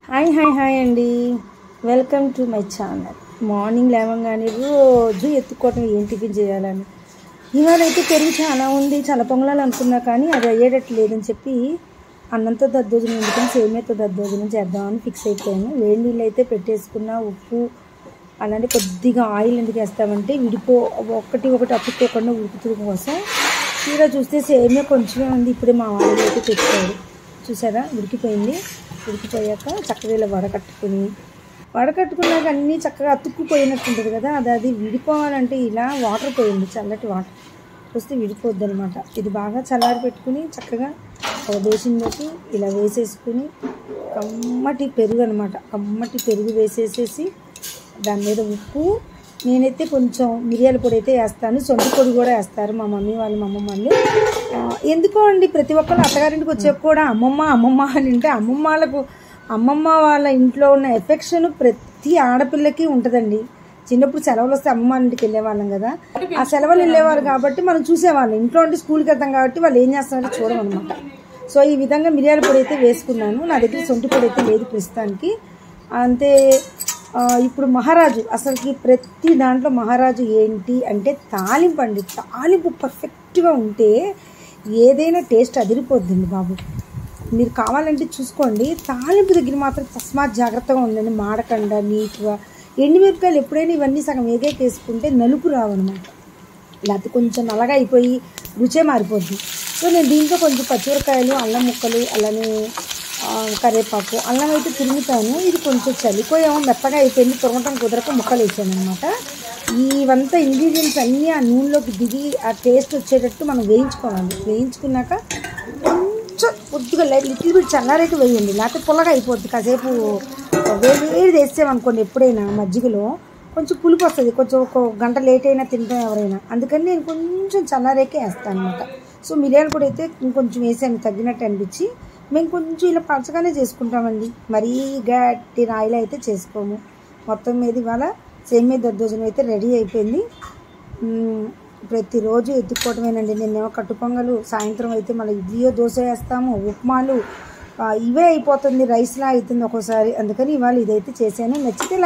Hi అండి. Welcome to my channel. Morning లేవగానే రోజు ఎత్తుకోవటం ఏం టిఫిన్ చేయాలని. ఇవాళైతే పెరుగు చాలా ఉంది, చాలా పొంగలాలు అనుకున్నా కానీ అది అయ్యేటట్టు లేదని చెప్పి అన్నంతో దద్దోజనం ఎందుకని సేమియాతో దద్దోజనం చేద్దామని ఫిక్స్ అయిపోయాను. వేడి నీళ్ళు అయితే పెట్టేసుకున్న, ఉప్పు అలాంటి కొద్దిగా ఆయిల్ ఎందుకు వేస్తామంటే ఒకటి అతుక్కోకుండా ఉడుకుతురు కోసం. తీరా చూస్తే సేమియా కొంచెమే ఉంది. ఇప్పుడే మా వాళ్ళు అయితే తెచ్చారు, చూసారా ఉడికిపోయింది. ఉడికిపోయాక చక్కగా ఇలా వడకట్టుకున్నాక అన్నీ చక్కగా అతుక్కుపోయినట్టు ఉంటుంది కదా. అది విడిపోవాలంటే ఇలా వాటర్ పోయింది, చల్లటి వాటర్ వస్తే విడిపోద్ది అనమాట. ఇది బాగా చల్లారి పెట్టుకుని చక్కగా ఒక బేసిన్లోకి ఇలా వేసేసుకుని కమ్మటి పెరుగు అనమాట, కమ్మటి పెరుగు వేసేసేసి దాని మీద ఉప్పు, నేనైతే కొంచెం మిరియాల పొడి అయితే వేస్తాను, సొంటి పొడి కూడా వేస్తారు మా మమ్మీ వాళ్ళు, మా అమ్మమ్మ వాళ్ళు. ఎందుకో అండి ప్రతి ఒక్కరు అత్తగారింటికి వచ్చాక కూడా అమ్మమ్మ అని అంటే అమ్మమ్మ వాళ్ళ ఇంట్లో ఉన్న ఎఫెక్షన్ ప్రతి ఆడపిల్లకి ఉంటుందండి. చిన్నప్పుడు సెలవులు వస్తే అమ్మమ్మ ఇంటికి వెళ్ళేవాళ్ళం కదా, ఆ సెలవులు వెళ్ళేవాళ్ళు కాబట్టి మనం చూసేవాళ్ళం. ఇంట్లో ఉంటే స్కూల్కి వెళ్తాం కాబట్టి వాళ్ళు ఏం చేస్తున్నారో చూడమన్నమాట. సో ఈ విధంగా మిరియాల పొడి అయితే వేసుకున్నాను. నా దగ్గర సొంటి పొడి అయితే లేదు ప్రస్తుతానికి. అంతే. ఇప్పుడు మహారాజు, అసలుకి ప్రతి దాంట్లో మహారాజు ఏంటి అంటే తాలింపు అండి. తాలింపు పర్ఫెక్ట్గా ఉంటే ఏదైనా టేస్ట్ అదిరిపోద్దండి బాబు. మీరు కావాలంటే చూసుకోండి, తాలింపు దగ్గర మాత్రం తస్మాత్ జాగ్రత్తగా ఉండండి. మాడకుండా నీట్గా. ఎండుమిరపకాయలు ఎప్పుడైనా ఇవన్నీ సగం వేసుకుంటే నలుపు రావన్నమాట, లేకపోతే కొంచెం నల్లగా అయిపోయి రుచే మారిపోద్ది. సో నేను దీంట్లో కొంచెం పచ్చిమిరపకాయలు, అల్లం ముక్కలు, అలానే కరివేపాకు, అల్లం అయితే తురుగుతాను. ఇది కొంచెం చలిపోయామో మెత్తగా అయిపోయింది, తురగటం కుదరక ముక్కలు వేసాను అనమాట. ఇవంతా ఇంగ్రీడియంట్స్ అన్నీ ఆ నూనెలోకి దిగి ఆ టేస్ట్ వచ్చేటట్టు మనం వేయించుకోవాలి. వేయించుకున్నాక కొంచెం కొద్దిగా లిటిల్ బిట్ చల్లారైతే వేయండి, లేకపోతే పుల్లగా అయిపోద్ది. కాసేపు వేడి వేసామనుకోండి ఎప్పుడైనా మజ్జిగలో కొంచెం పులుపు వస్తుంది, కొంచెం ఒక గంట లేట్ అయినా తింటాం ఎవరైనా. అందుకని నేను కొంచెం చల్లారేకే వేస్తాను అనమాట. సో మిరియాలు కూడా అయితే ఇంకొంచెం వేసాను తగ్గినట్టు అనిపించి. మేము కొంచెం ఇలా పలచగానే చేసుకుంటామండి, మరీ గట్టి రాయిలు అయితే చేసుకోము. మొత్తం మీద ఇవాళ సేమియా దద్దోజనం అయితే రెడీ అయిపోయింది. ప్రతిరోజు ఎత్తుక్కోవటమేనండి. నేనేమో కట్టు పొంగలు, సాయంత్రం అయితే మళ్ళీ ఇడ్లీయో దోశ వేస్తాము, ఉప్మాలు ఇవే అయిపోతుంది, రైస్లా అవుతుంది ఒక్కోసారి. అందుకని ఇవాళ ఇదైతే చేశాను. నచ్చితే